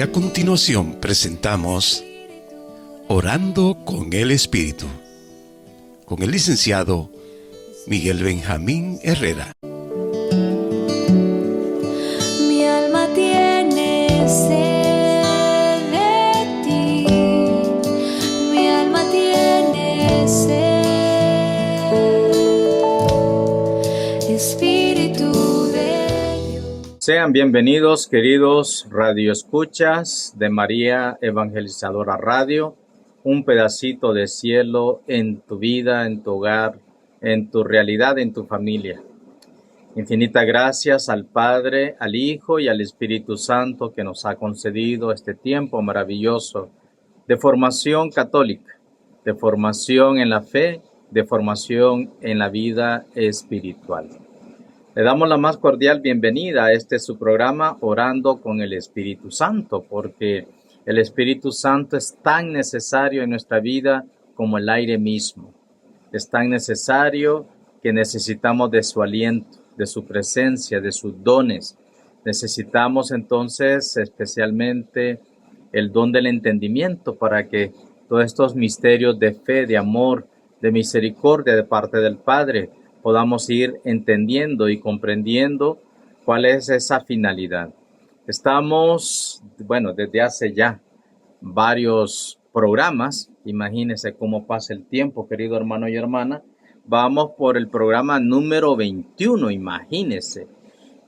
a continuación presentamos Orando con el Espíritu, con el licenciado Miguel Benjamín Herrera. Mi alma tiene sed de ti, mi alma tiene sed, Espíritu de Dios. Sean bienvenidos, queridos radioescuchas de María Evangelizadora Radio, un pedacito de cielo en tu vida, en tu hogar, en tu realidad, en tu familia. Infinitas gracias al Padre, al Hijo y al Espíritu Santo que nos ha concedido este tiempo maravilloso de formación católica, de formación en la fe, de formación en la vida espiritual. Le damos la más cordial bienvenida a su programa Orando con el Espíritu Santo, porque el Espíritu Santo es tan necesario en nuestra vida como el aire mismo. Es tan necesario que necesitamos de su aliento, de su presencia, de sus dones. Necesitamos entonces especialmente el don del entendimiento para que todos estos misterios de fe, de amor, de misericordia de parte del Padre podamos ir entendiendo y comprendiendo cuál es esa finalidad. Estamos, desde hace ya varios programas, imagínense cómo pasa el tiempo, querido hermano y hermana, vamos por el programa número 21, imagínense.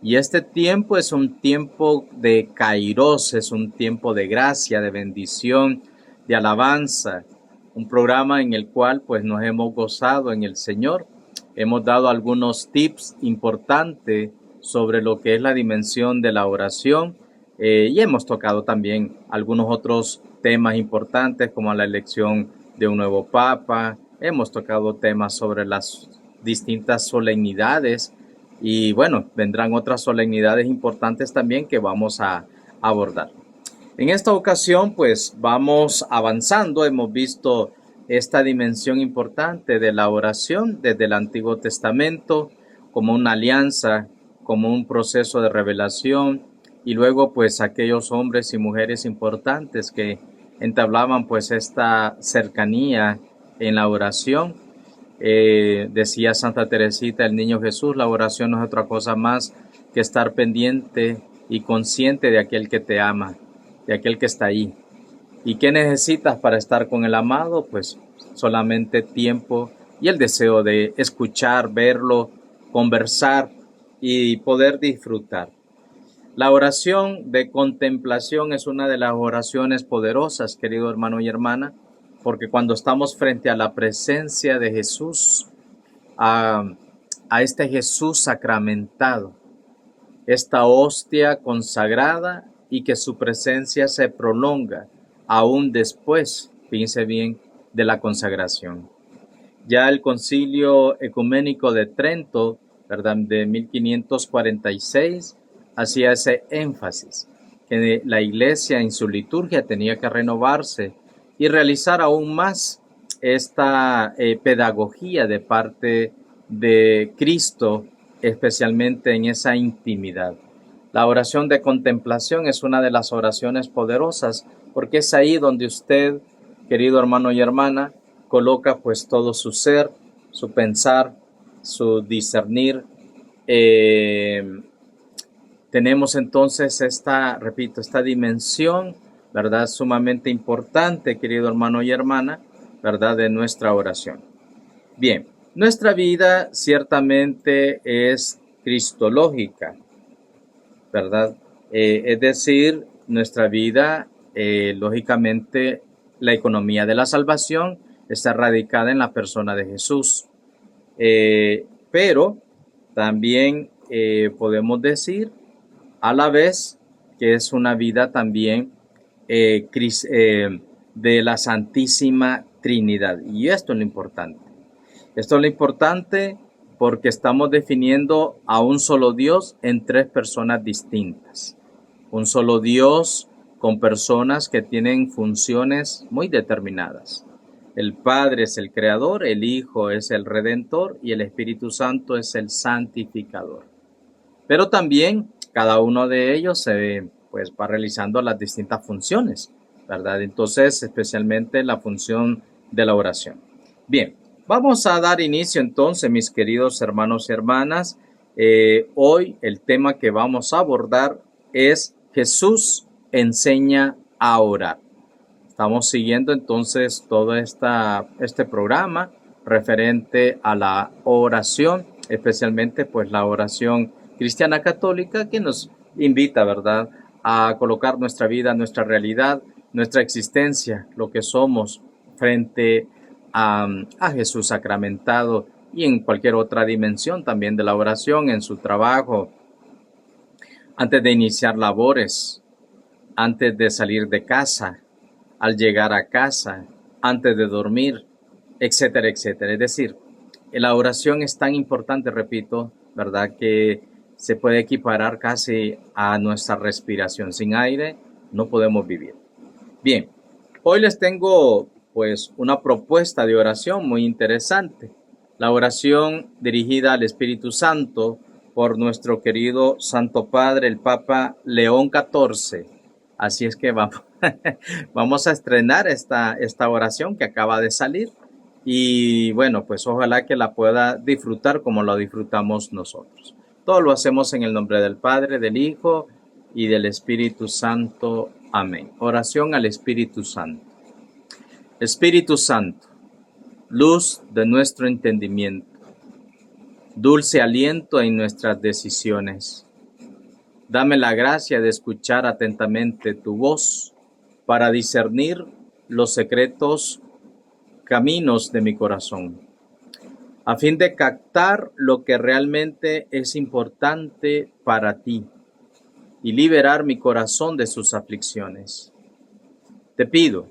Y este tiempo es un tiempo de Kairos, es un tiempo de gracia, de bendición, de alabanza, un programa en el cual pues nos hemos gozado en el Señor. Hemos dado algunos tips importantes sobre lo que es la dimensión de la oración y hemos tocado también algunos otros temas importantes como la elección de un nuevo papa. Hemos tocado temas sobre las distintas solemnidades y vendrán otras solemnidades importantes también que vamos a abordar. En esta ocasión pues vamos avanzando, hemos visto esta dimensión importante de la oración desde el Antiguo Testamento como una alianza, como un proceso de revelación y luego pues aquellos hombres y mujeres importantes que entablaban pues esta cercanía en la oración. Decía Santa Teresita, el Niño Jesús, la oración no es otra cosa más que estar pendiente y consciente de aquel que te ama, de aquel que está ahí. ¿Y qué necesitas para estar con el amado? Pues solamente tiempo y el deseo de escuchar, verlo, conversar y poder disfrutar. La oración de contemplación es una de las oraciones poderosas, querido hermano y hermana, porque cuando estamos frente a la presencia de Jesús, a este Jesús sacramentado, esta hostia consagrada y que su presencia se prolonga aún después, fíjense bien, de la consagración. Ya el Concilio Ecuménico de Trento, ¿verdad?, de 1546, hacía ese énfasis, que la Iglesia en su liturgia tenía que renovarse y realizar aún más esta pedagogía de parte de Cristo, especialmente en esa intimidad. La oración de contemplación es una de las oraciones poderosas porque es ahí donde usted, querido hermano y hermana, coloca pues todo su ser, su pensar, su discernir. Tenemos entonces esta dimensión, ¿verdad?, sumamente importante, querido hermano y hermana, ¿verdad?, de nuestra oración. Bien, nuestra vida ciertamente es cristológica, ¿verdad? Es decir, nuestra vida, lógicamente, la economía de la salvación está radicada en la persona de Jesús. Pero también podemos decir a la vez que es una vida también de la Santísima Trinidad. Y esto es lo importante. Esto es lo importante porque estamos definiendo a un solo Dios en tres personas distintas. Un solo Dios con personas que tienen funciones muy determinadas. El Padre es el Creador, el Hijo es el Redentor y el Espíritu Santo es el Santificador. Pero también cada uno de ellos pues va realizando las distintas funciones, ¿verdad? Entonces, especialmente la función de la oración. Bien, vamos a dar inicio entonces, mis queridos hermanos y hermanas. Hoy el tema que vamos a abordar es Jesús enseña a orar. Estamos siguiendo entonces todo este programa referente a la oración, especialmente pues la oración cristiana católica que nos invita, ¿verdad?, a colocar nuestra vida, nuestra realidad, nuestra existencia, lo que somos frente a Jesús sacramentado y en cualquier otra dimensión también de la oración, en su trabajo, antes de iniciar labores, antes de salir de casa, al llegar a casa, antes de dormir, etcétera, etcétera. Es decir, la oración es tan importante, repito, ¿verdad?, que se puede equiparar casi a nuestra respiración. Sin aire no podemos vivir. Bien, hoy les tengo pues una propuesta de oración muy interesante. La oración dirigida al Espíritu Santo por nuestro querido Santo Padre, el Papa León XIV. Así es que vamos a estrenar esta oración que acaba de salir y bueno, pues ojalá que la pueda disfrutar como lo disfrutamos nosotros. Todo lo hacemos en el nombre del Padre, del Hijo y del Espíritu Santo. Amén. Oración al Espíritu Santo. Espíritu Santo, luz de nuestro entendimiento, dulce aliento en nuestras decisiones. Dame la gracia de escuchar atentamente tu voz para discernir los secretos caminos de mi corazón, a fin de captar lo que realmente es importante para ti y liberar mi corazón de sus aflicciones. Te pido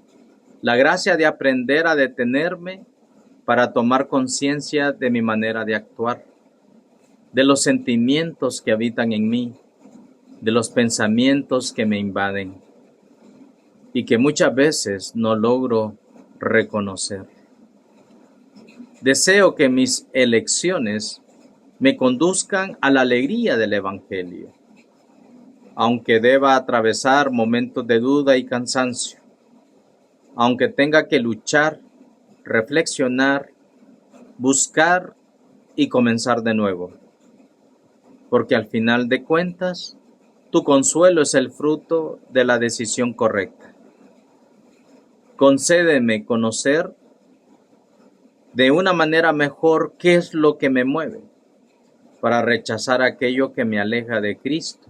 la gracia de aprender a detenerme para tomar conciencia de mi manera de actuar, de los sentimientos que habitan en mí, de los pensamientos que me invaden y que muchas veces no logro reconocer. Deseo que mis elecciones me conduzcan a la alegría del Evangelio, aunque deba atravesar momentos de duda y cansancio, aunque tenga que luchar, reflexionar, buscar y comenzar de nuevo, porque al final de cuentas, tu consuelo es el fruto de la decisión correcta. Concédeme conocer de una manera mejor qué es lo que me mueve para rechazar aquello que me aleja de Cristo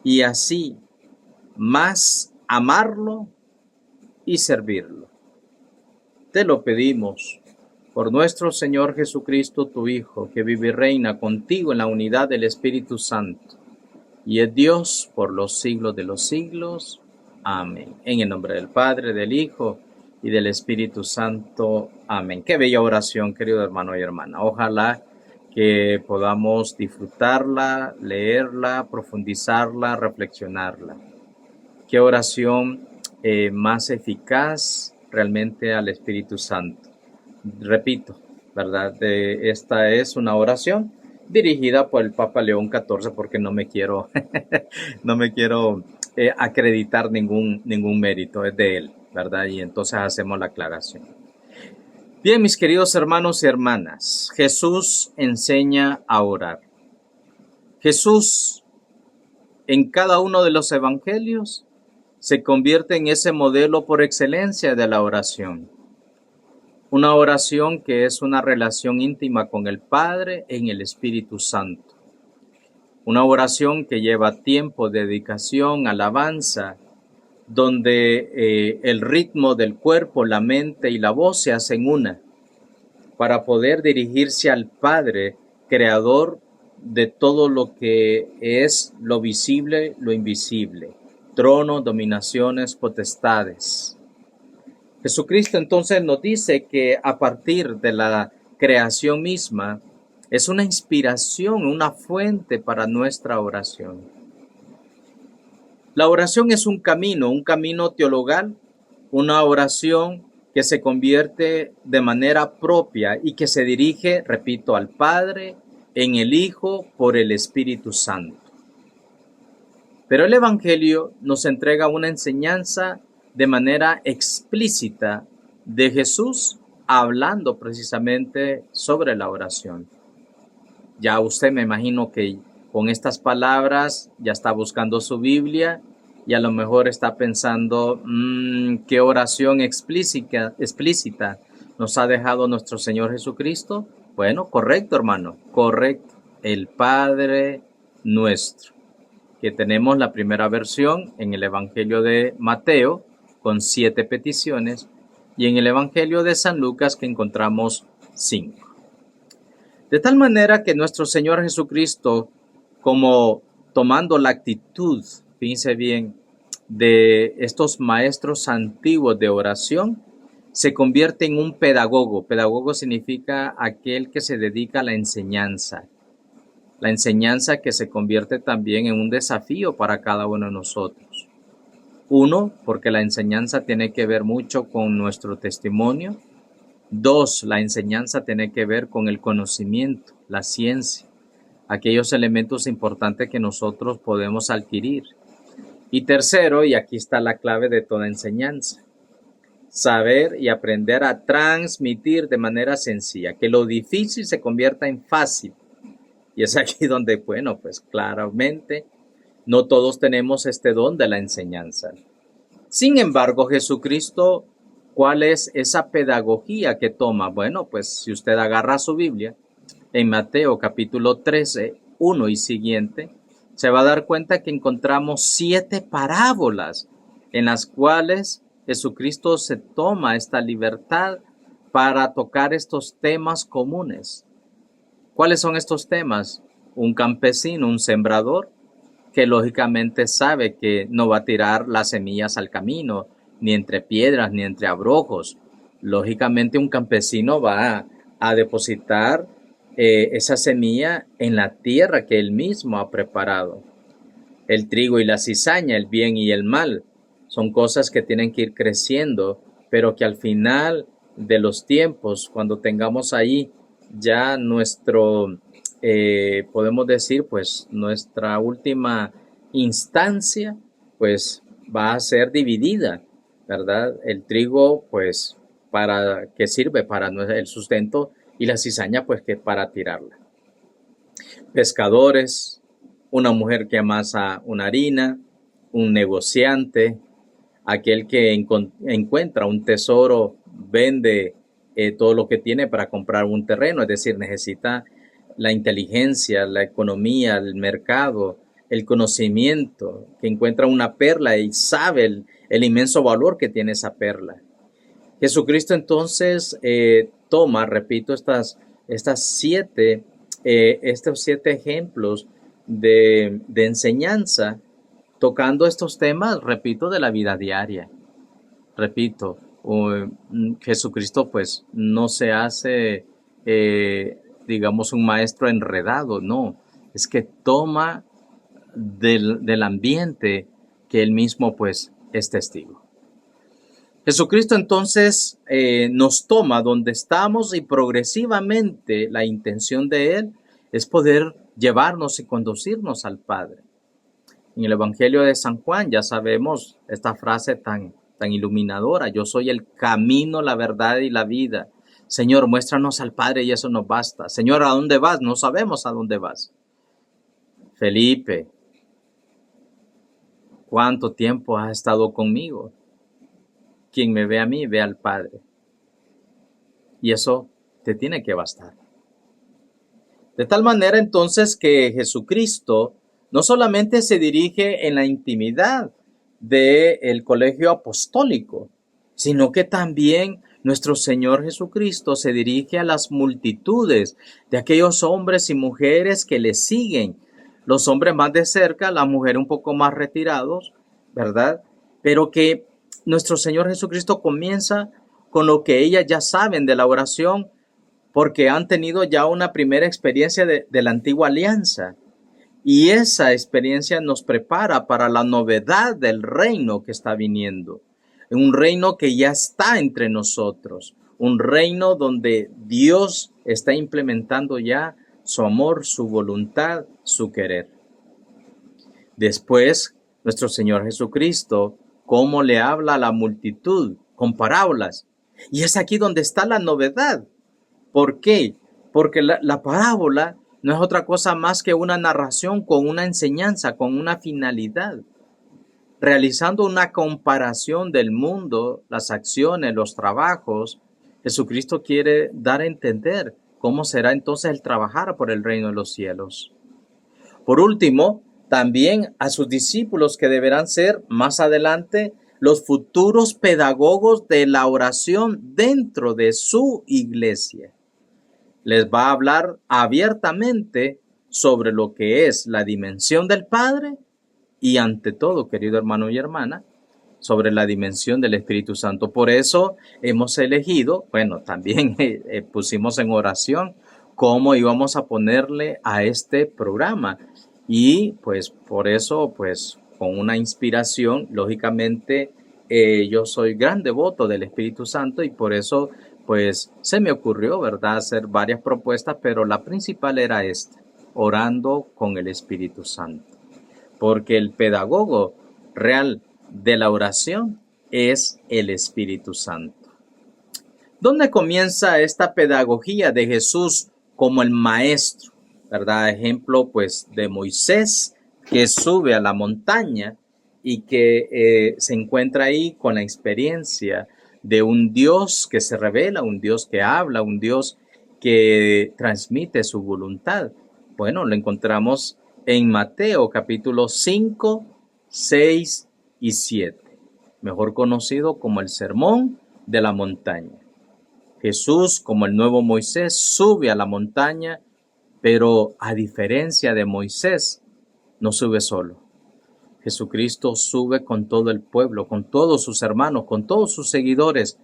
y así más amarlo y servirlo. Te lo pedimos por nuestro Señor Jesucristo, tu Hijo, que vive y reina contigo en la unidad del Espíritu Santo y es Dios por los siglos de los siglos. Amén. En el nombre del Padre, del Hijo y del Espíritu Santo. Amén. Qué bella oración, querido hermano y hermana. Ojalá que podamos disfrutarla, leerla, profundizarla, reflexionarla. Qué oración más eficaz realmente al Espíritu Santo. Repito, ¿verdad? Esta es una oración dirigida por el Papa León XIV porque no me quiero acreditar ningún mérito, es de él, ¿verdad? Y entonces hacemos la aclaración. Bien, mis queridos hermanos y hermanas, Jesús enseña a orar. Jesús, en cada uno de los evangelios, se convierte en ese modelo por excelencia de la oración. Una oración que es una relación íntima con el Padre en el Espíritu Santo. Una oración que lleva tiempo, dedicación, alabanza, donde el ritmo del cuerpo, la mente y la voz se hacen una para poder dirigirse al Padre, creador de todo lo que es lo visible, lo invisible, tronos, dominaciones, potestades. Jesucristo entonces nos dice que a partir de la creación misma es una inspiración, una fuente para nuestra oración. La oración es un camino teologal, una oración que se convierte de manera propia y que se dirige, repito, al Padre, en el Hijo, por el Espíritu Santo. Pero el Evangelio nos entrega una enseñanza de manera explícita de Jesús hablando precisamente sobre la oración. Ya usted me imagino que con estas palabras ya está buscando su Biblia y a lo mejor está pensando ¿qué oración explícita nos ha dejado nuestro Señor Jesucristo? Bueno, correcto, hermano, correcto. El Padre Nuestro, que tenemos la primera versión en el Evangelio de Mateo con 7 peticiones y en el Evangelio de San Lucas que encontramos 5. De tal manera que nuestro Señor Jesucristo, como tomando la actitud, fíjense bien, de estos maestros antiguos de oración, se convierte en un pedagogo. Pedagogo significa aquel que se dedica a la enseñanza. La enseñanza que se convierte también en un desafío para cada uno de nosotros. Uno, porque la enseñanza tiene que ver mucho con nuestro testimonio. Dos, la enseñanza tiene que ver con el conocimiento, la ciencia, aquellos elementos importantes que nosotros podemos adquirir. Y tercero, y aquí está la clave de toda enseñanza, saber y aprender a transmitir de manera sencilla, que lo difícil se convierta en fácil. Y es aquí donde, bueno, pues claramente no todos tenemos este don de la enseñanza. Sin embargo, Jesucristo, ¿cuál es esa pedagogía que toma? Bueno, pues si usted agarra su Biblia, en Mateo capítulo 13, 1 y siguiente, se va a dar cuenta que encontramos 7 parábolas en las cuales Jesucristo se toma esta libertad para tocar estos temas comunes. ¿Cuáles son estos temas? Un campesino, un sembrador, que lógicamente sabe que no va a tirar las semillas al camino, ni entre piedras, ni entre abrojos. Lógicamente un campesino va a depositar esa semilla en la tierra que él mismo ha preparado. El trigo y la cizaña, el bien y el mal, son cosas que tienen que ir creciendo, pero que al final de los tiempos, cuando tengamos ahí ya nuestro, podemos decir, pues nuestra última instancia, pues va a ser dividida, ¿verdad? El trigo, pues, ¿para qué sirve? Para el sustento, y la cizaña, pues, que para tirarla. Pescadores, una mujer que amasa una harina, un negociante, aquel que encuentra un tesoro, vende todo lo que tiene para comprar un terreno, es decir, necesita la inteligencia, la economía, el mercado, el conocimiento, que encuentra una perla y sabe el inmenso valor que tiene esa perla. Jesucristo entonces toma, repito, estos 7 ejemplos de enseñanza, tocando estos temas, repito, de la vida diaria. Repito, Jesucristo pues no se hace, digamos, un maestro enredado, no. Es que toma del ambiente que él mismo pues es testigo. Jesucristo entonces nos toma donde estamos y progresivamente la intención de él es poder llevarnos y conducirnos al Padre. En el Evangelio de San Juan ya sabemos esta frase tan iluminadora: yo soy el camino, la verdad y la vida. Señor, muéstranos al Padre y eso nos basta. Señor, ¿a dónde vas? No sabemos a dónde vas. Felipe, ¿cuánto tiempo has estado conmigo? Quien me ve a mí, ve al Padre. Y eso te tiene que bastar. De tal manera entonces que Jesucristo no solamente se dirige en la intimidad del colegio apostólico, sino que también nuestro Señor Jesucristo se dirige a las multitudes de aquellos hombres y mujeres que le siguen. Los hombres más de cerca, las mujeres un poco más retirados, ¿verdad? Pero que nuestro Señor Jesucristo comienza con lo que ellas ya saben de la oración, porque han tenido ya una primera experiencia de la antigua alianza. Y esa experiencia nos prepara para la novedad del reino que está viniendo. Un reino que ya está entre nosotros. Un reino donde Dios está implementando ya su amor, su voluntad, su querer. Después, nuestro Señor Jesucristo, cómo le habla a la multitud con parábolas. Y es aquí donde está la novedad. ¿Por qué? Porque la parábola no es otra cosa más que una narración con una enseñanza, con una finalidad. Realizando una comparación del mundo, las acciones, los trabajos, Jesucristo quiere dar a entender cómo será entonces el trabajar por el reino de los cielos. Por último, también a sus discípulos, que deberán ser más adelante los futuros pedagogos de la oración dentro de su iglesia. Les va a hablar abiertamente sobre lo que es la dimensión del Padre y, ante todo, querido hermano y hermana, sobre la dimensión del Espíritu Santo. Por eso hemos elegido, también pusimos en oración cómo íbamos a ponerle a este programa. Y pues por eso, pues con una inspiración, lógicamente, yo soy gran devoto del Espíritu Santo y por eso pues se me ocurrió, ¿verdad?, hacer varias propuestas, pero la principal era esta: orando con el Espíritu Santo. Porque el pedagogo real de la oración es el Espíritu Santo. ¿Dónde comienza esta pedagogía de Jesús como el maestro? ¿Verdad? Ejemplo, pues, de Moisés, que sube a la montaña y que se encuentra ahí con la experiencia de un Dios que se revela, un Dios que habla, un Dios que transmite su voluntad. Bueno, lo encontramos en Mateo capítulo 5, 6 y 7, mejor conocido como el Sermón de la Montaña. Jesús, como el nuevo Moisés, sube a la montaña, pero a diferencia de Moisés, no sube solo. Jesucristo sube con todo el pueblo, con todos sus hermanos, con todos sus seguidores,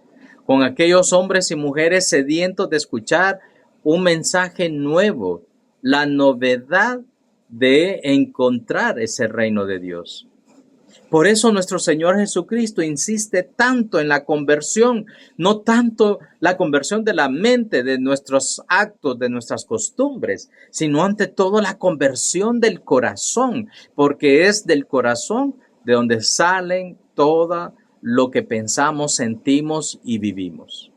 con aquellos hombres y mujeres sedientos de escuchar un mensaje nuevo, la novedad de encontrar ese reino de Dios. Por eso nuestro Señor Jesucristo insiste tanto en la conversión, no tanto la conversión de la mente, de nuestros actos, de nuestras costumbres, sino ante todo la conversión del corazón, porque es del corazón de donde salen todo lo que pensamos, sentimos y vivimos.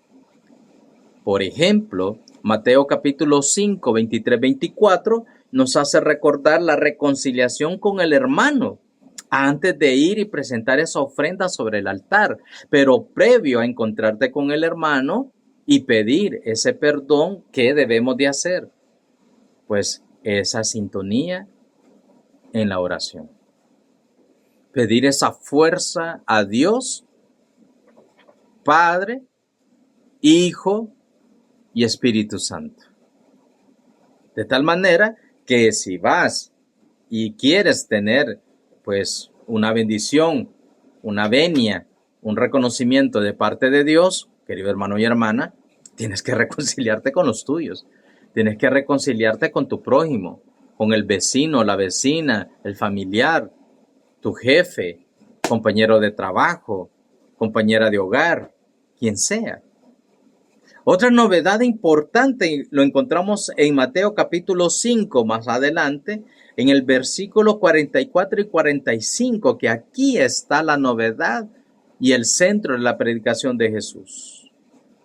Por ejemplo, Mateo capítulo 5, 23, 24 nos hace recordar la reconciliación con el hermano antes de ir y presentar esa ofrenda sobre el altar, pero previo a encontrarte con el hermano y pedir ese perdón, ¿qué debemos de hacer? Pues esa sintonía en la oración. Pedir esa fuerza a Dios, Padre, Hijo y Espíritu Santo. De tal manera que si vas y quieres tener pues una bendición, una venia, un reconocimiento de parte de Dios, querido hermano y hermana, tienes que reconciliarte con los tuyos. Tienes que reconciliarte con tu prójimo, con el vecino, la vecina, el familiar, tu jefe, compañero de trabajo, compañera de hogar, quien sea. Otra novedad importante lo encontramos en Mateo capítulo 5, más adelante, en el versículo 44 y 45, que aquí está la novedad y el centro de la predicación de Jesús.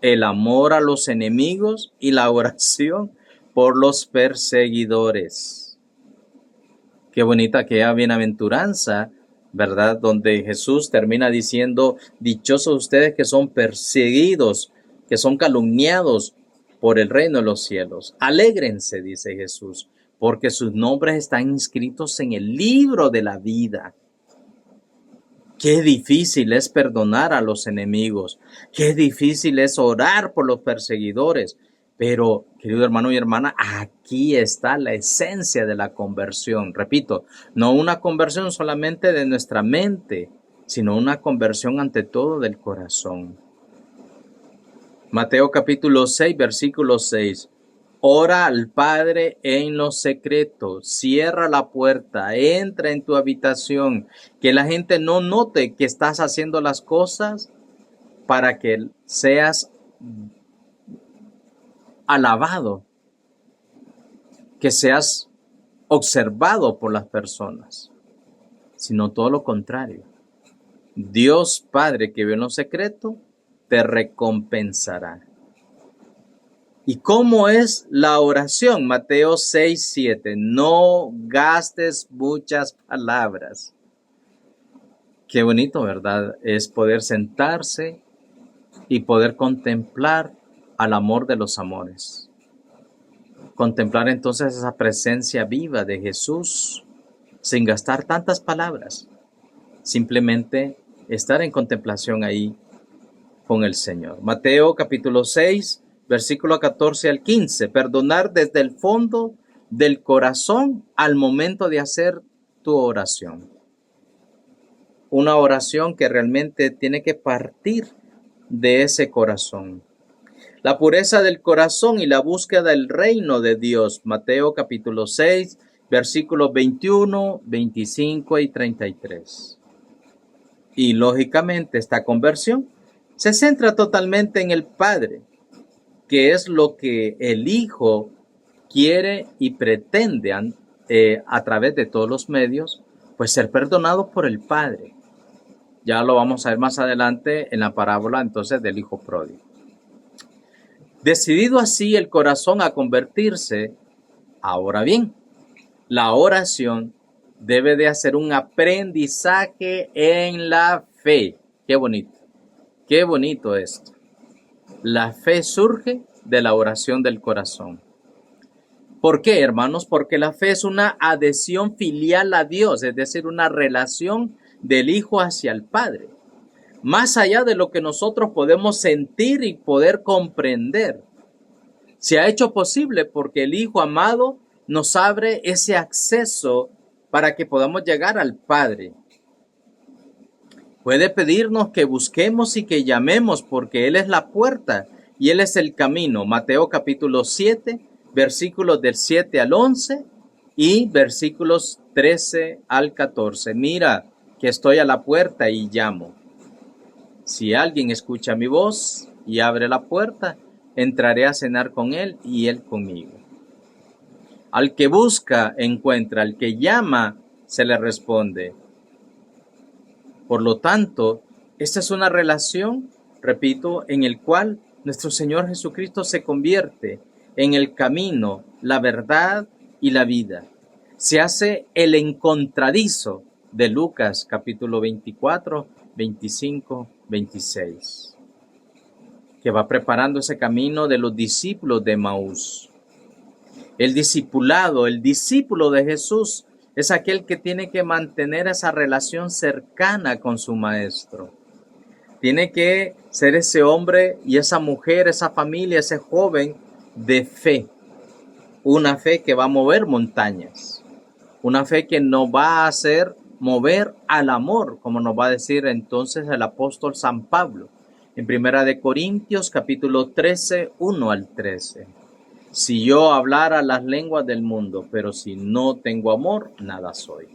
El amor a los enemigos y la oración por los perseguidores. Qué bonita aquella bienaventuranza, ¿verdad? Donde Jesús termina diciendo: dichosos ustedes que son perseguidos, que son calumniados por el reino de los cielos. Alégrense, dice Jesús, porque sus nombres están inscritos en el libro de la vida. Qué difícil es perdonar a los enemigos. Qué difícil es orar por los perseguidores. Pero, querido hermano y hermana, aquí está la esencia de la conversión. Repito, no una conversión solamente de nuestra mente, sino una conversión ante todo del corazón. Mateo capítulo 6, versículo 6. Ora al Padre en lo secreto, cierra la puerta, entra en tu habitación, que la gente no note que estás haciendo las cosas para que seas alabado, que seas observado por las personas. sino todo lo contrario. Dios Padre que ve en lo secreto, te recompensará. ¿Y cómo es la oración? Mateo 6:7. No gastes muchas palabras. Qué bonito, ¿verdad? Es poder sentarse y poder contemplar al amor de los amores. Contemplar entonces esa presencia viva de Jesús sin gastar tantas palabras. Simplemente estar en contemplación ahí con el Señor. Mateo capítulo 6, versículo 14 al 15. Perdonar desde el fondo del corazón al momento de hacer tu oración. Una oración que realmente tiene que partir de ese corazón. La pureza del corazón y la búsqueda del reino de Dios. Mateo capítulo 6, versículos 21, 25 y 33. Y lógicamente esta conversión se centra totalmente en el Padre, que es lo que el Hijo quiere y pretende a través de todos los medios, pues ser perdonado por el Padre. Ya lo vamos a ver más adelante en la parábola entonces del Hijo Pródigo. Decidido así el corazón a convertirse, ahora bien, la oración debe de hacer un aprendizaje en la fe. Qué bonito esto. La fe surge de la oración del corazón. ¿Por qué, hermanos? Porque la fe es una adhesión filial a Dios, es decir, una relación del Hijo hacia el Padre. Más allá de lo que nosotros podemos sentir y poder comprender. Se ha hecho posible porque el Hijo amado nos abre ese acceso para que podamos llegar al Padre. Puede pedirnos que busquemos y que llamemos porque Él es la puerta y Él es el camino. Mateo capítulo 7, versículos del 7 al 11 y versículos 13 al 14. Mira que estoy a la puerta y llamo. Si alguien escucha mi voz y abre la puerta, entraré a cenar con él y él conmigo. Al que busca, encuentra. Al que llama, se le responde. Por lo tanto, esta es una relación, repito, en el cual nuestro Señor Jesucristo se convierte en el camino, la verdad y la vida. Se hace el encontradizo de Lucas capítulo 24, 25, 26, que va preparando ese camino de los discípulos de Emaús. El discipulado, el discípulo de Jesús es aquel que tiene que mantener esa relación cercana con su maestro. Tiene que ser ese hombre y esa mujer, esa familia, ese joven de fe. Una fe que va a mover montañas. Una fe que nos va a hacer mover al amor, como nos va a decir entonces el apóstol San Pablo en 1 de Corintios capítulo 13, 1 al 13. Si yo hablara las lenguas del mundo, pero si no tengo amor, nada soy.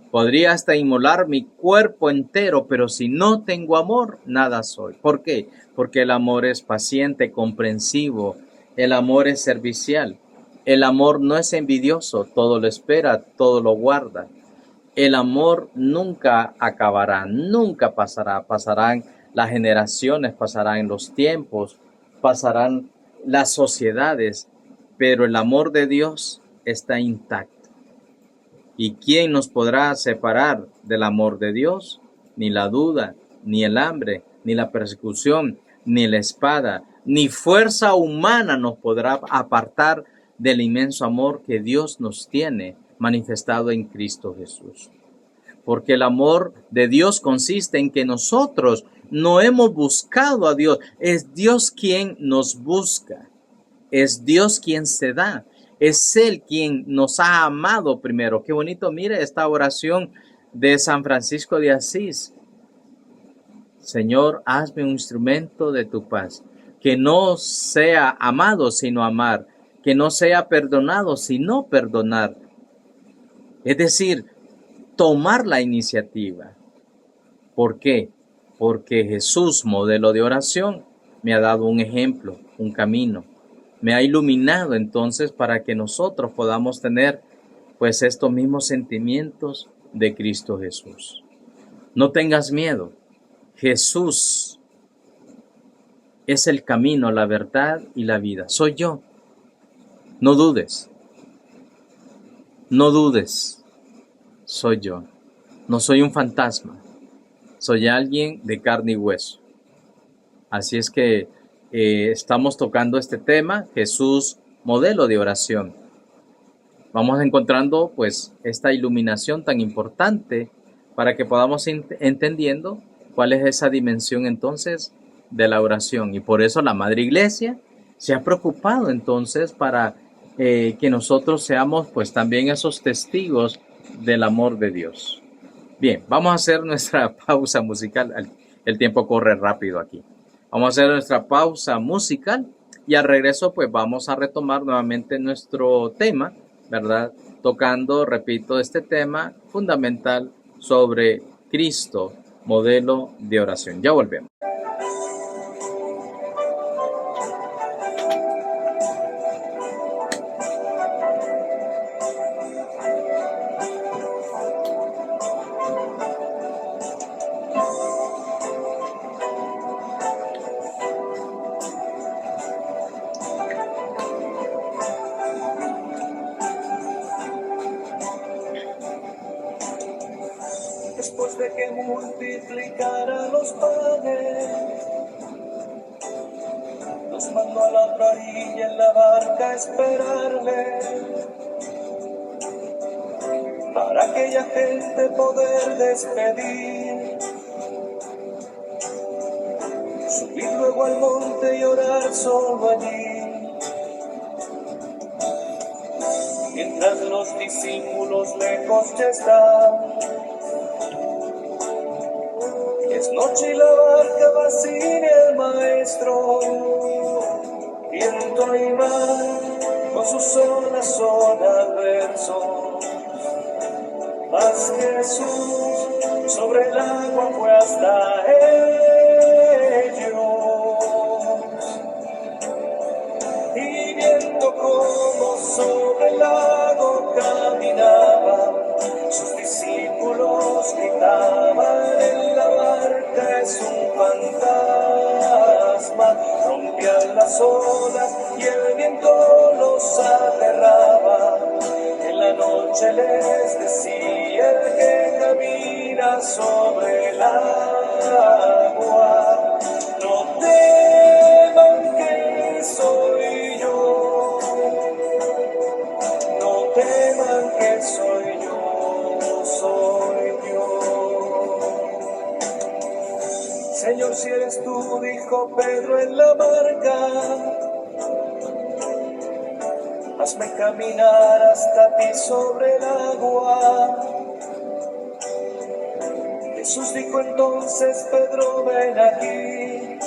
Podría hasta inmolar mi cuerpo entero, pero si no tengo amor, nada soy. ¿Por qué? Porque el amor es paciente, comprensivo, el amor es servicial, el amor no es envidioso, todo lo espera, todo lo guarda. El amor nunca acabará, nunca pasará. Pasarán las generaciones, pasarán los tiempos, pasarán las sociedades, pero el amor de Dios está intacto. ¿Y quién nos podrá separar del amor de Dios? Ni la duda, ni el hambre, ni la persecución, ni la espada, ni fuerza humana nos podrá apartar del inmenso amor que Dios nos tiene manifestado en Cristo Jesús. Porque el amor de Dios consiste en que nosotros no hemos buscado a Dios. Es Dios quien nos busca. Es Dios quien se da. Es Él quien nos ha amado primero. Qué bonito, mire esta oración de San Francisco de Asís. Señor, hazme un instrumento de tu paz. Que no sea amado sino amar. Que no sea perdonado sino perdonar. Es decir, tomar la iniciativa. ¿Por qué? Porque Jesús, modelo de oración, me ha dado un ejemplo, un camino. Me ha iluminado entonces para que nosotros podamos tener pues estos mismos sentimientos de Cristo Jesús. No tengas miedo. Jesús es el camino, la verdad y la vida. Soy yo. No dudes. No dudes. Soy yo. No soy un fantasma. Soy alguien de carne y hueso. Así es que estamos tocando este tema, Jesús, modelo de oración. Vamos encontrando pues esta iluminación tan importante para que podamos entendiendo cuál es esa dimensión entonces de la oración. Y por eso la Madre Iglesia se ha preocupado entonces para que nosotros seamos pues también esos testigos del amor de Dios. Bien, vamos a hacer nuestra pausa musical. El tiempo corre rápido aquí. Vamos a hacer nuestra pausa musical y al regreso pues vamos a retomar nuevamente nuestro tema, ¿verdad? Tocando, repito, este tema fundamental sobre Cristo, modelo de oración. Ya volvemos. Después de que multiplicara los panes, los mandó a la otra orilla en la barca a esperarle, para aquella gente poder despedir, subir luego al monte y orar solo allí, mientras los discípulos lejos ya están. Es noche y la barca va sin el maestro, viento y mar con sus olas son adversos. Mas Jesús sobre el agua fue hasta ellos, y viendo cómo sobre el lago caminaba, sus discípulos gritaban: en la barca es un fantasma. Rompían las olas y el viento los aterraba. En la noche les decía: el que camina sobre el agua, no teman que soy yo, no teman que soy yo, soy yo. Señor, si eres tú, dijo Pedro en la barca, hazme caminar hasta ti sobre el agua. Jesús dijo entonces: Pedro, ven aquí.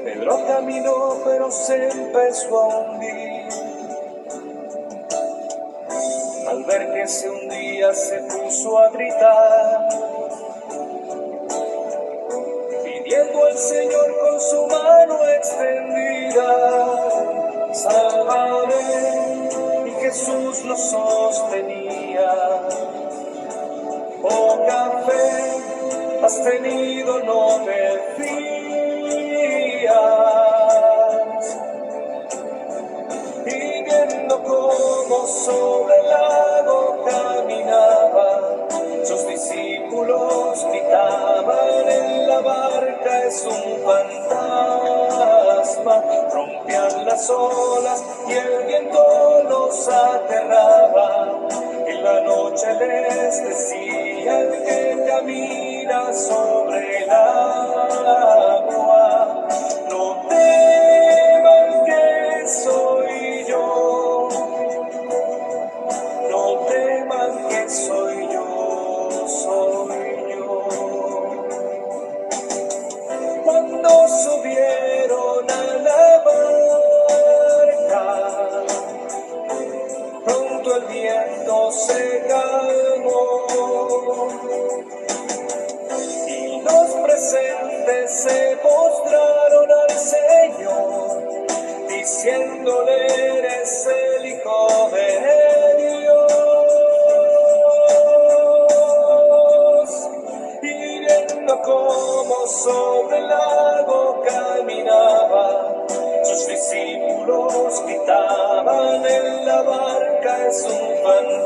Pedro caminó, pero se empezó a hundir. Al ver que se hundía, se puso a gritar, pidiendo al Señor con su mano extendida: sálvame. Y Jesús lo sostenía. Poca fe has tenido, no te fías. Y viendo cómo sobre el lago caminaba, sus discípulos gritaban: en la barca es un fantasma. Rompían las olas y el viento los aterraba. En la noche les decía: el que camina sobre el agua, no teman que soy yo, no teman que soy yo, soy yo. Cuando subieron a la barca, pronto el viento se calmó y los presentes se postraron al Señor, diciéndole: eres el Hijo de Dios.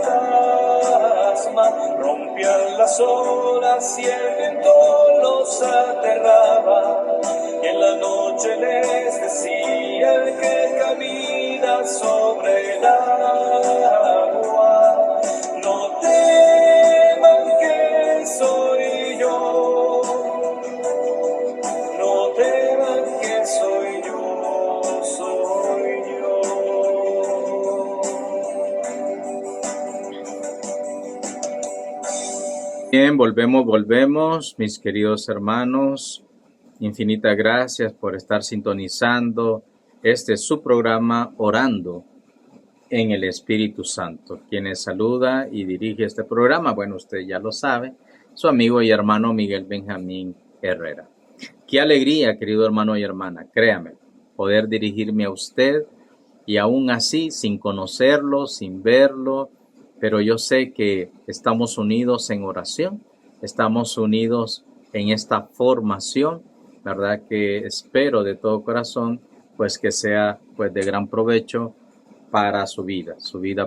fantasma, rompían las olas y el viento los aterraba. Y en la noche les decía el que camina sobre el agua, no teman que soy yo, no teman que soy yo, soy yo. Bien, volvemos, mis queridos hermanos. Infinitas gracias por estar sintonizando este su programa Orando en el Espíritu Santo. Quien saluda y dirige este programa, bueno, usted ya lo sabe, su amigo y hermano Miguel Benjamín Herrera. Qué alegría, querido hermano y hermana, créame, poder dirigirme a usted y aún así, sin conocerlo, sin verlo, pero yo sé que estamos unidos en oración, estamos unidos en esta formación, ¿verdad? Que espero de todo corazón, pues que sea pues de gran provecho para su vida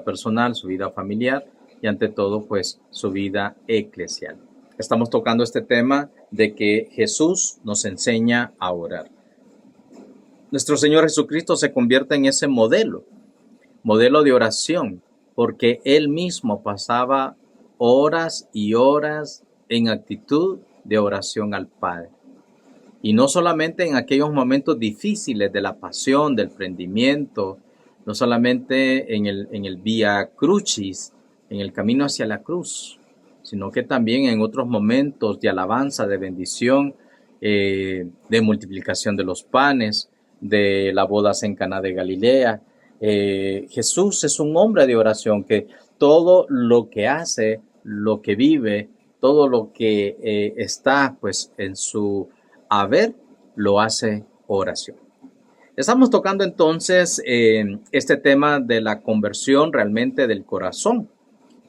personal, su vida familiar y ante todo pues su vida eclesial. Estamos tocando este tema de que Jesús nos enseña a orar. Nuestro Señor Jesucristo se convierte en ese modelo de oración, porque Él mismo pasaba horas y horas en actitud de oración al Padre. Y no solamente en aquellos momentos difíciles de la pasión, del prendimiento, no solamente en el Vía Crucis, en el camino hacia la cruz, sino que también en otros momentos de alabanza, de bendición, de multiplicación de los panes, de las bodas en Caná de Galilea. Jesús es un hombre de oración que todo lo que hace, lo que vive, todo lo que está pues en su haber, lo hace oración. Estamos tocando entonces este tema de la conversión realmente del corazón,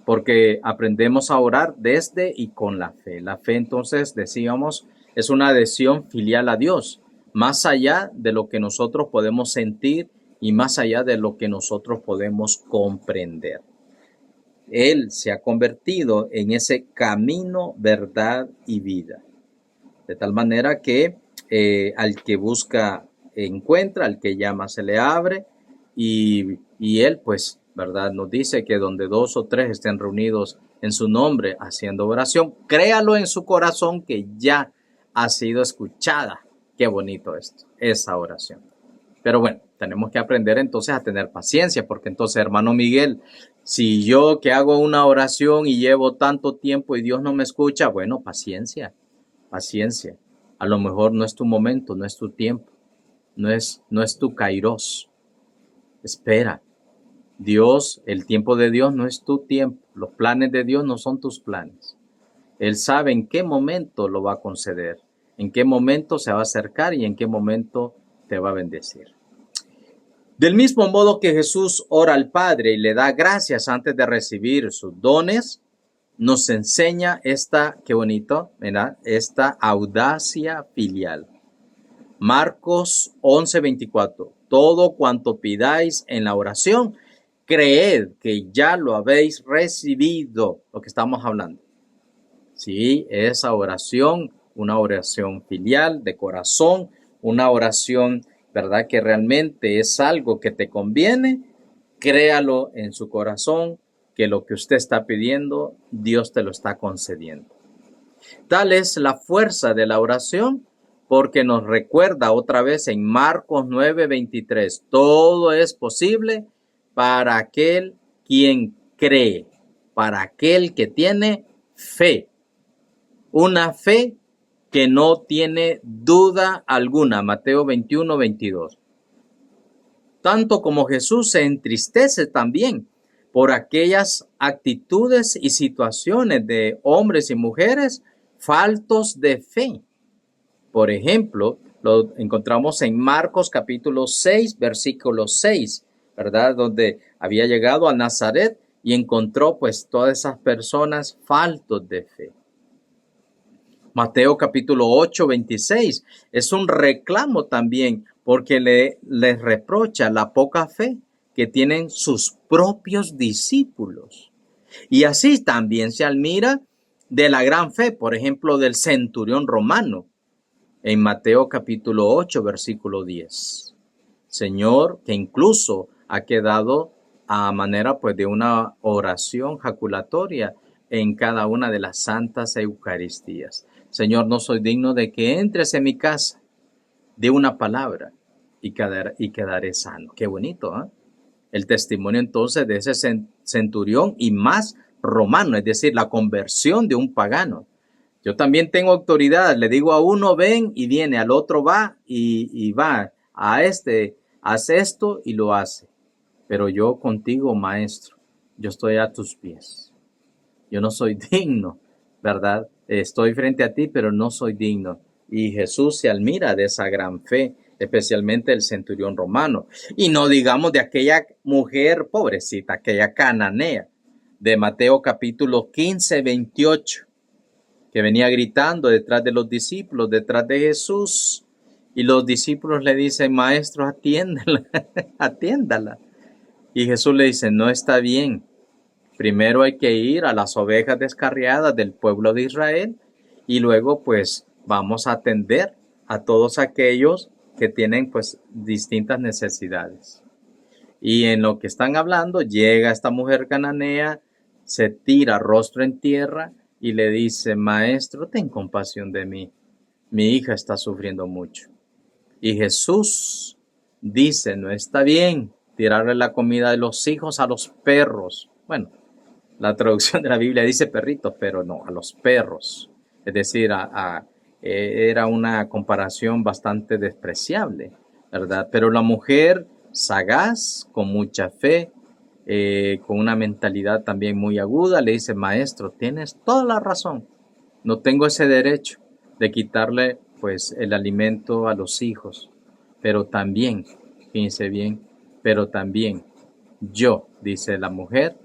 porque aprendemos a orar desde y con la fe. La fe entonces, decíamos, es una adhesión filial a Dios, más allá de lo que nosotros podemos sentir y más allá de lo que nosotros podemos comprender. Él se ha convertido en ese camino, verdad y vida. De tal manera que al que busca encuentra, al que llama se le abre y Él pues, ¿verdad? Nos dice que donde 2 o 3 estén reunidos en su nombre haciendo oración, créalo en su corazón que ya ha sido escuchada. Qué bonito esto, esa oración. Pero bueno, tenemos que aprender entonces a tener paciencia, porque entonces, hermano Miguel, si yo que hago una oración y llevo tanto tiempo y Dios no me escucha, bueno, paciencia. A lo mejor no es tu momento, no es tu tiempo, no es tu kairos. Espera. Dios, el tiempo de Dios no es tu tiempo. Los planes de Dios no son tus planes. Él sabe en qué momento lo va a conceder, en qué momento se va a acercar y en qué momento te va a bendecir. Del mismo modo que Jesús ora al Padre y le da gracias antes de recibir sus dones, nos enseña qué bonito, ¿verdad? Esta audacia filial. Marcos 11:24. Todo cuanto pidáis en la oración, creed que ya lo habéis recibido, lo que estamos hablando. Sí, esa oración, una oración filial de corazón, una oración, ¿verdad? Que realmente es algo que te conviene, créalo en su corazón, que lo que usted está pidiendo, Dios te lo está concediendo. Tal es la fuerza de la oración, porque nos recuerda otra vez en Marcos 9:23, todo es posible para aquel quien cree, para aquel que tiene fe. Una fe que no tiene duda alguna. Mateo 21:22. Tanto como Jesús se entristece también por aquellas actitudes y situaciones de hombres y mujeres faltos de fe. Por ejemplo, lo encontramos en Marcos capítulo 6, versículo 6, ¿verdad? Donde había llegado a Nazaret y encontró pues todas esas personas faltos de fe. Mateo capítulo 8:26 es un reclamo también porque les reprocha la poca fe que tienen sus propios discípulos. Y así también se admira de la gran fe, por ejemplo, del centurión romano, en Mateo capítulo 8, versículo 10. Señor, que incluso ha quedado a manera pues de una oración jaculatoria en cada una de las santas Eucaristías. Señor, no soy digno de que entres en mi casa, de una palabra y quedaré sano. Qué bonito, ¿eh? El testimonio entonces de ese centurión y más romano, es decir, la conversión de un pagano. Yo también tengo autoridad, le digo a uno ven y viene, al otro va y va, a este hace esto y lo hace. Pero yo contigo, maestro, yo estoy a tus pies. Yo no soy digno, ¿verdad? Estoy frente a ti, pero no soy digno. Y Jesús se admira de esa gran fe, especialmente el centurión romano. Y no digamos de aquella mujer pobrecita, aquella cananea, de Mateo capítulo 15, 28, que venía gritando detrás de los discípulos, detrás de Jesús. Y los discípulos le dicen, maestro, atiéndala, atiéndala. Y Jesús le dice, no está bien. Primero hay que ir a las ovejas descarriadas del pueblo de Israel y luego pues vamos a atender a todos aquellos que tienen pues distintas necesidades. Y en lo que están hablando, llega esta mujer cananea, se tira rostro en tierra y le dice, maestro, ten compasión de mí. Mi hija está sufriendo mucho. Y Jesús dice, no está bien tirarle la comida de los hijos a los perros. Bueno, la traducción de la Biblia dice perritos, pero no, a los perros. Es decir, era una comparación bastante despreciable, ¿verdad? Pero la mujer sagaz, con mucha fe, con una mentalidad también muy aguda, le dice, maestro, tienes toda la razón. No tengo ese derecho de quitarle pues el alimento a los hijos. Pero también, fíjense bien, pero también yo, dice la mujer,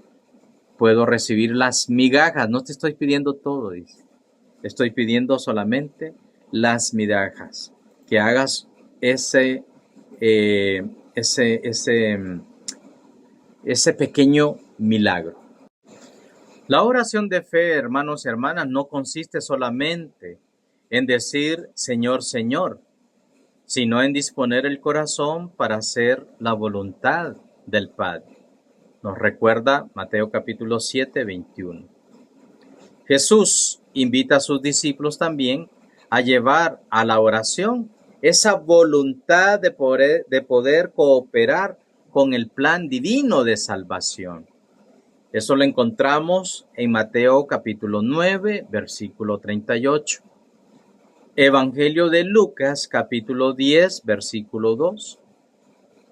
puedo recibir las migajas. No te estoy pidiendo todo, dice. Estoy pidiendo solamente las migajas. Que hagas ese pequeño milagro. La oración de fe, hermanos y hermanas, no consiste solamente en decir Señor, Señor, sino en disponer el corazón para hacer la voluntad del Padre. Nos recuerda Mateo capítulo 7, 21. Jesús invita a sus discípulos también a llevar a la oración esa voluntad de poder cooperar con el plan divino de salvación. Eso lo encontramos en Mateo capítulo 9, versículo 38. Evangelio de Lucas capítulo 10, versículo 2.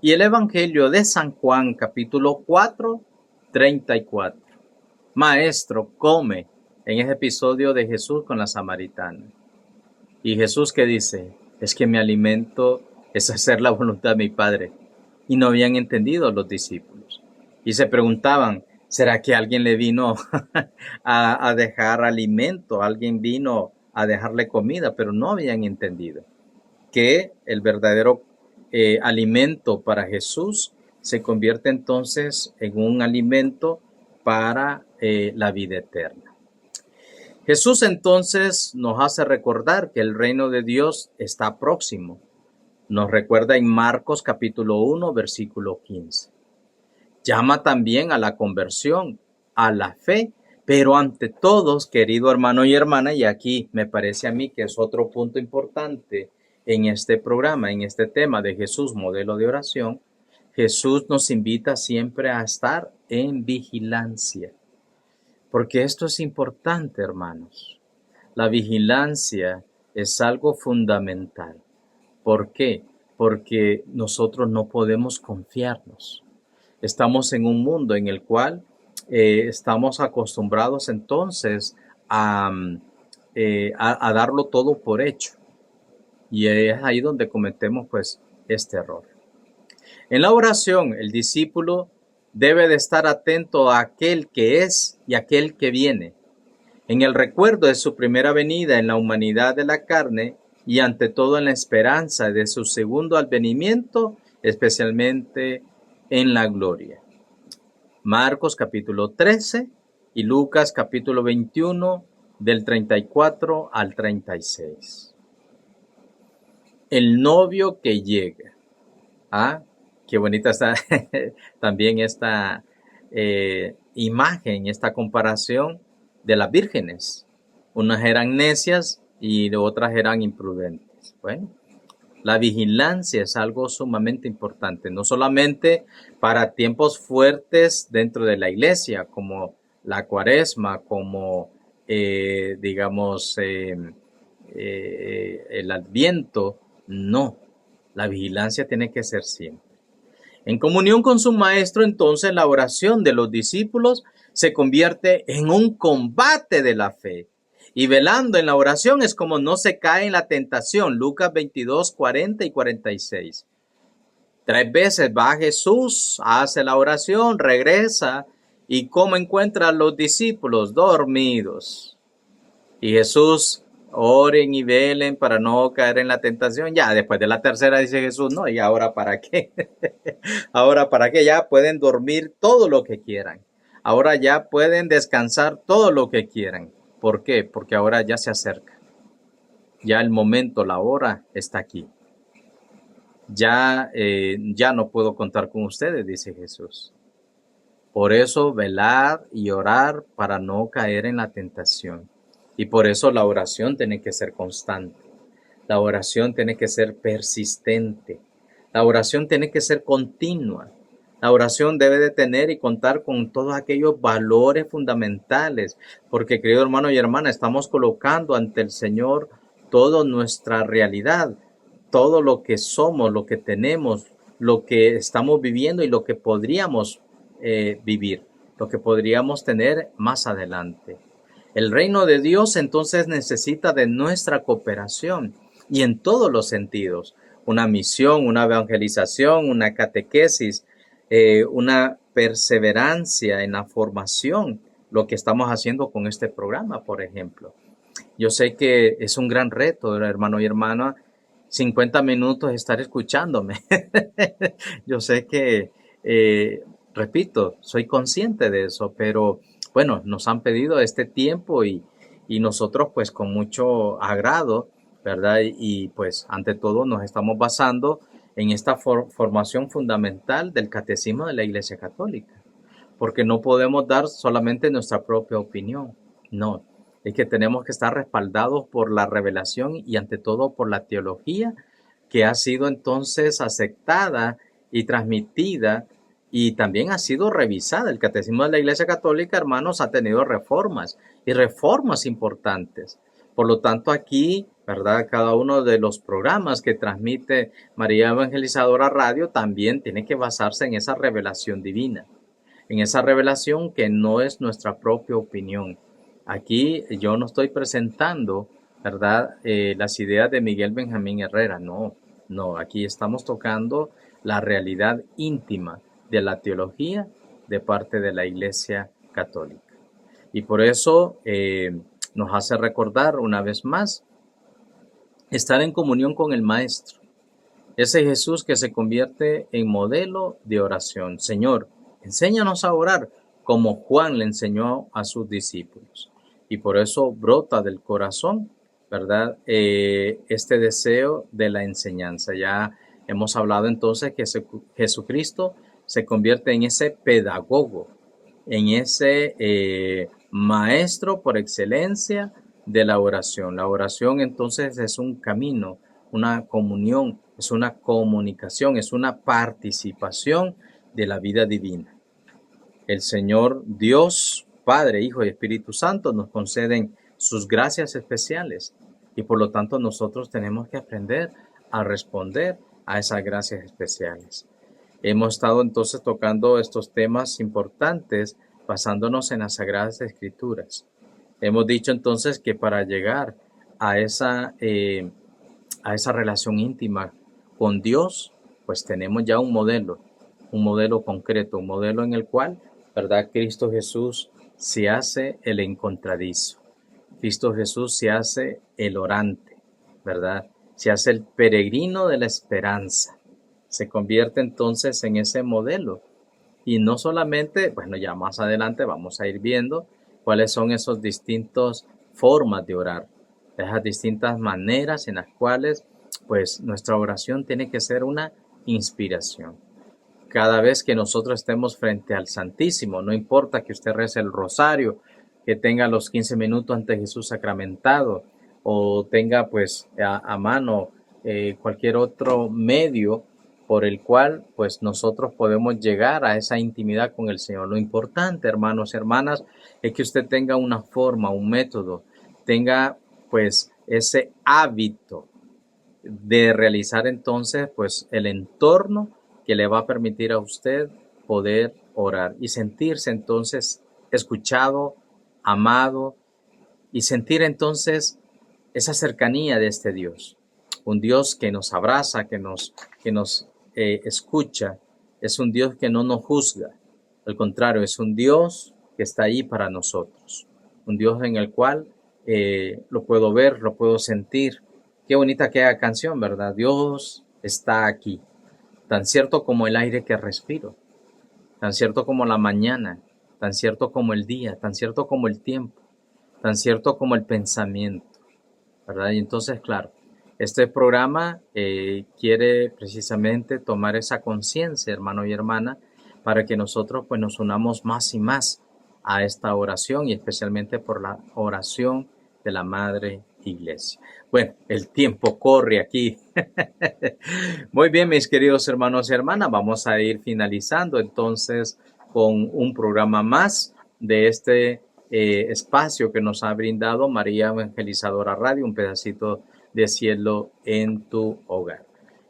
Y el Evangelio de San Juan, capítulo 4, 34. Maestro, come, en ese episodio de Jesús con la samaritana. Y Jesús que dice, es que mi alimento es hacer la voluntad de mi Padre. Y no habían entendido los discípulos. Y se preguntaban, ¿será que alguien le vino a dejar alimento? ¿Alguien vino a dejarle comida? Pero no habían entendido que el verdadero alimento para Jesús se convierte entonces en un alimento para la vida eterna. Jesús entonces nos hace recordar que el reino de Dios está próximo. Nos recuerda en Marcos capítulo 1, versículo 15. Llama también a la conversión, a la fe, pero ante todos, querido hermano y hermana, y aquí me parece a mí que es otro punto importante en este programa, en este tema de Jesús, modelo de oración, Jesús nos invita siempre a estar en vigilancia. Porque esto es importante, hermanos. La vigilancia es algo fundamental. ¿Por qué? Porque nosotros no podemos confiarnos. Estamos en un mundo en el cual estamos acostumbrados entonces a darlo todo por hecho. Y es ahí donde cometemos pues este error. En la oración, el discípulo debe de estar atento a aquel que es y aquel que viene. En el recuerdo de su primera venida en la humanidad de la carne y ante todo en la esperanza de su segundo advenimiento, especialmente en la gloria. Marcos capítulo 13 y Lucas capítulo 21 del 34 al 36. El novio que llega. Ah, qué bonita está también esta imagen, esta comparación de las vírgenes. Unas eran necias y otras eran imprudentes. Bueno, la vigilancia es algo sumamente importante, no solamente para tiempos fuertes dentro de la iglesia, como la cuaresma, como el adviento. No, la vigilancia tiene que ser siempre. En comunión con su maestro, entonces, la oración de los discípulos se convierte en un combate de la fe. Y velando en la oración es como no se cae en la tentación. Lucas 22, 40 y 46. 3 veces va Jesús, hace la oración, regresa. ¿Y cómo encuentra a los discípulos? Dormidos. Y Jesús, oren y velen para no caer en la tentación. Ya después de la tercera dice Jesús, no, ¿y ahora para qué? Ahora para qué, ya pueden dormir todo lo que quieran. Ahora ya pueden descansar todo lo que quieran. ¿Por qué? Porque ahora ya se acerca. Ya el momento, la hora está aquí. Ya no puedo contar con ustedes, dice Jesús. Por eso velar y orar para no caer en la tentación. Y por eso la oración tiene que ser constante. La oración tiene que ser persistente. La oración tiene que ser continua. La oración debe de tener y contar con todos aquellos valores fundamentales, porque, querido hermano y hermana, estamos colocando ante el Señor toda nuestra realidad, todo lo que somos, lo que tenemos, lo que estamos viviendo y lo que podríamos vivir, lo que podríamos tener más adelante. El reino de Dios entonces necesita de nuestra cooperación y en todos los sentidos. Una misión, una evangelización, una catequesis, una perseverancia en la formación, lo que estamos haciendo con este programa, por ejemplo. Yo sé que es un gran reto, hermano y hermana, 50 minutos estar escuchándome. Yo sé que, repito, soy consciente de eso, pero bueno, nos han pedido este tiempo y nosotros pues con mucho agrado, ¿verdad? Y pues ante todo nos estamos basando en esta formación fundamental del catecismo de la Iglesia Católica, porque no podemos dar solamente nuestra propia opinión, no, es que tenemos que estar respaldados por la revelación y ante todo por la teología que ha sido entonces aceptada y transmitida y también ha sido revisada. El catecismo de la Iglesia Católica, hermanos, ha tenido reformas y reformas importantes. Por lo tanto, aquí, ¿verdad? Cada uno de los programas que transmite María Evangelizadora Radio también tiene que basarse en esa revelación divina, en esa revelación que no es nuestra propia opinión. Aquí yo no estoy presentando, ¿verdad? Las ideas de Miguel Benjamín Herrera, no, aquí estamos tocando la realidad íntima de la teología de parte de la Iglesia Católica. Y por eso nos hace recordar una vez más estar en comunión con el Maestro. Ese Jesús que se convierte en modelo de oración. Señor, enséñanos a orar como Juan le enseñó a sus discípulos. Y por eso brota del corazón, ¿verdad? Este deseo de la enseñanza. Ya hemos hablado entonces que Jesucristo se convierte en ese pedagogo, en ese maestro por excelencia de la oración. La oración entonces es un camino, una comunión, es una comunicación, es una participación de la vida divina. El Señor Dios, Padre, Hijo y Espíritu Santo nos conceden sus gracias especiales y por lo tanto nosotros tenemos que aprender a responder a esas gracias especiales. Hemos estado entonces tocando estos temas importantes basándonos en las Sagradas Escrituras. Hemos dicho entonces que para llegar a esa relación íntima con Dios, pues tenemos ya un modelo concreto, un modelo en el cual, ¿verdad? Cristo Jesús se hace el encontradizo. Cristo Jesús se hace el orante, ¿verdad? Se hace el peregrino de la esperanza. se convierte entonces en ese modelo. Y no solamente, bueno, ya más adelante vamos a ir viendo cuáles son esas distintas formas de orar, esas distintas maneras en las cuales pues nuestra oración tiene que ser una inspiración. Cada vez que nosotros estemos frente al Santísimo, no importa que usted rece el rosario, que tenga los 15 minutos ante Jesús sacramentado o tenga pues a mano cualquier otro medio por el cual pues nosotros podemos llegar a esa intimidad con el Señor. Lo importante, hermanos y hermanas, es que usted tenga una forma, un método, tenga pues ese hábito de realizar entonces pues el entorno que le va a permitir a usted poder orar y sentirse entonces escuchado, amado y sentir entonces esa cercanía de este Dios. Un Dios que nos abraza, que nos escucha, es un Dios que no nos juzga. Al contrario, es un Dios que está ahí para nosotros. Un Dios en el cual lo puedo ver, lo puedo sentir. Qué bonita queda canción, ¿verdad? Dios está aquí. Tan cierto como el aire que respiro, tan cierto como la mañana, tan cierto como el día, tan cierto como el tiempo, tan cierto como el pensamiento, ¿verdad? Y entonces, claro, este programa quiere precisamente tomar esa conciencia, hermano y hermana, para que nosotros pues nos unamos más y más a esta oración y especialmente por la oración de la Madre Iglesia. Bueno, el tiempo corre aquí. Muy bien, mis queridos hermanos y hermanas, vamos a ir finalizando entonces con un programa más de este espacio que nos ha brindado María Evangelizadora Radio, un pedacito de cielo en tu hogar.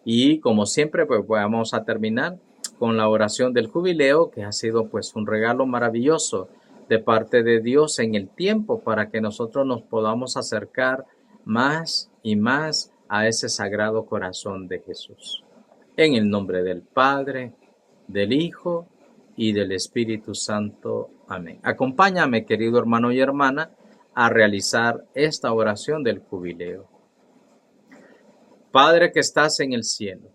Y como siempre, pues vamos a terminar con la oración del jubileo, que ha sido pues un regalo maravilloso de parte de Dios en el tiempo para que nosotros nos podamos acercar más y más a ese sagrado corazón de Jesús. En el nombre del Padre, del Hijo y del Espíritu Santo. Amén. Acompáñame, querido hermano y hermana, a realizar esta oración del jubileo. Padre que estás en el cielo,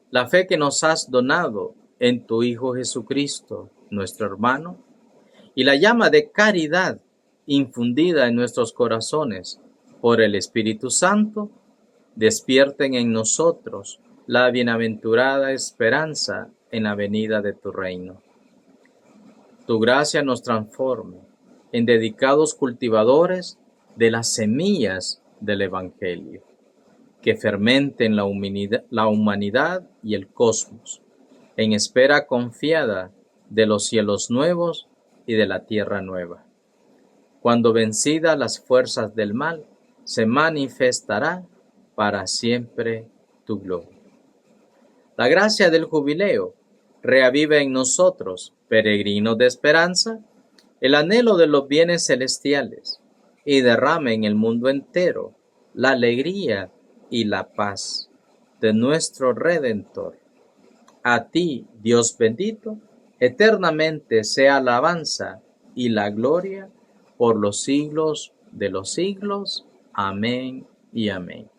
la fe que nos has donado en tu Hijo Jesucristo, nuestro hermano, y la llama de caridad infundida en nuestros corazones por el Espíritu Santo, despierten en nosotros la bienaventurada esperanza en la venida de tu reino. Tu gracia nos transforme en dedicados cultivadores de las semillas del Evangelio, que fermenten la humanidad y el cosmos, en espera confiada de los cielos nuevos y de la tierra nueva. Cuando vencidas las fuerzas del mal, se manifestará para siempre tu gloria. La gracia del jubileo reavive en nosotros, peregrinos de esperanza, el anhelo de los bienes celestiales y derrame en el mundo entero la alegría y la paz de nuestro Redentor. A ti, Dios bendito, eternamente sea alabanza y la gloria por los siglos de los siglos. Amén y amén.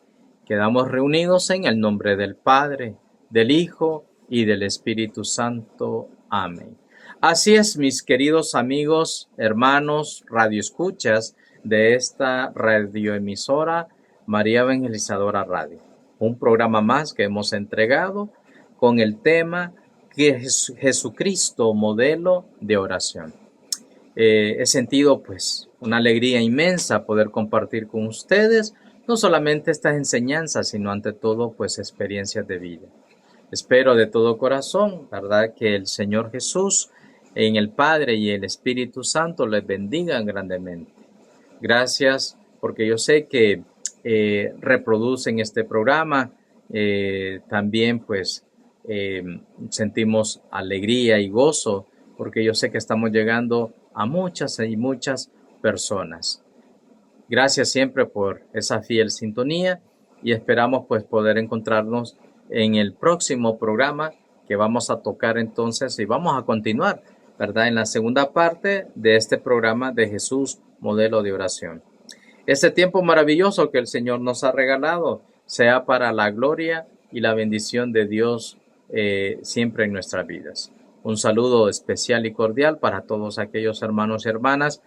Quedamos reunidos en el nombre del Padre, del Hijo y del Espíritu Santo. Amén. Así es, mis queridos amigos, hermanos, radioescuchas de esta radioemisora María Evangelizadora Radio. Un programa más que hemos entregado con el tema que es Jesucristo, modelo de oración. He sentido pues una alegría inmensa poder compartir con ustedes no solamente estas enseñanzas, sino ante todo pues experiencias de vida. Espero de todo corazón, ¿verdad?, que el Señor Jesús en el Padre y el Espíritu Santo les bendigan grandemente. Gracias, porque yo sé que reproducen este programa. También pues sentimos alegría y gozo, porque yo sé que estamos llegando a muchas y muchas personas. Gracias siempre por esa fiel sintonía y esperamos pues poder encontrarnos en el próximo programa que vamos a tocar entonces y vamos a continuar, ¿verdad?, en la segunda parte de este programa de Jesús, modelo de oración. Este tiempo maravilloso que el Señor nos ha regalado sea para la gloria y la bendición de Dios siempre en nuestras vidas. Un saludo especial y cordial para todos aquellos hermanos y hermanas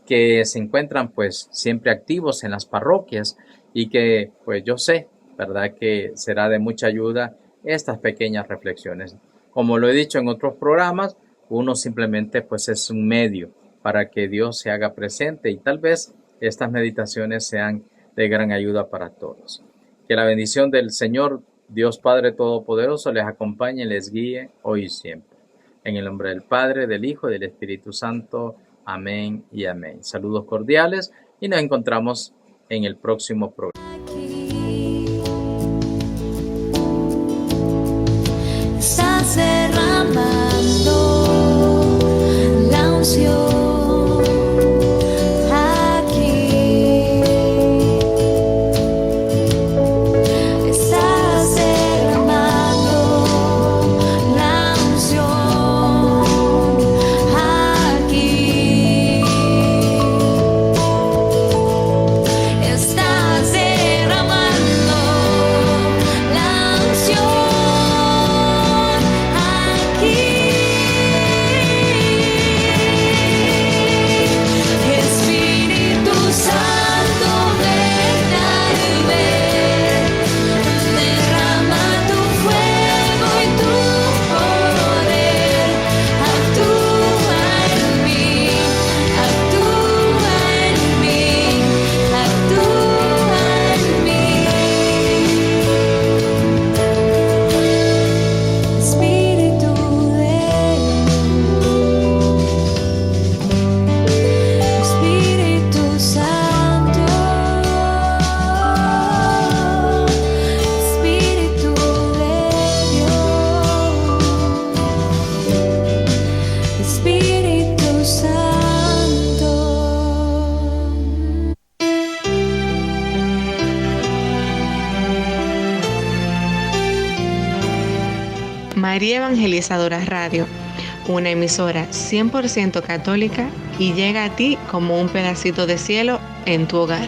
que se encuentran pues siempre activos en las parroquias y que pues yo sé, ¿verdad?, que será de mucha ayuda estas pequeñas reflexiones. Como lo he dicho en otros programas, uno simplemente pues es un medio para que Dios se haga presente y tal vez estas meditaciones sean de gran ayuda para todos. Que la bendición del Señor Dios Padre Todopoderoso les acompañe y les guíe hoy y siempre. En el nombre del Padre, del Hijo y del Espíritu Santo. Amén y amén. Saludos cordiales y nos encontramos en el próximo programa. Estás derramando la unción. María Evangelizadora Radio, una emisora 100% católica y llega a ti como un pedacito de cielo en tu hogar.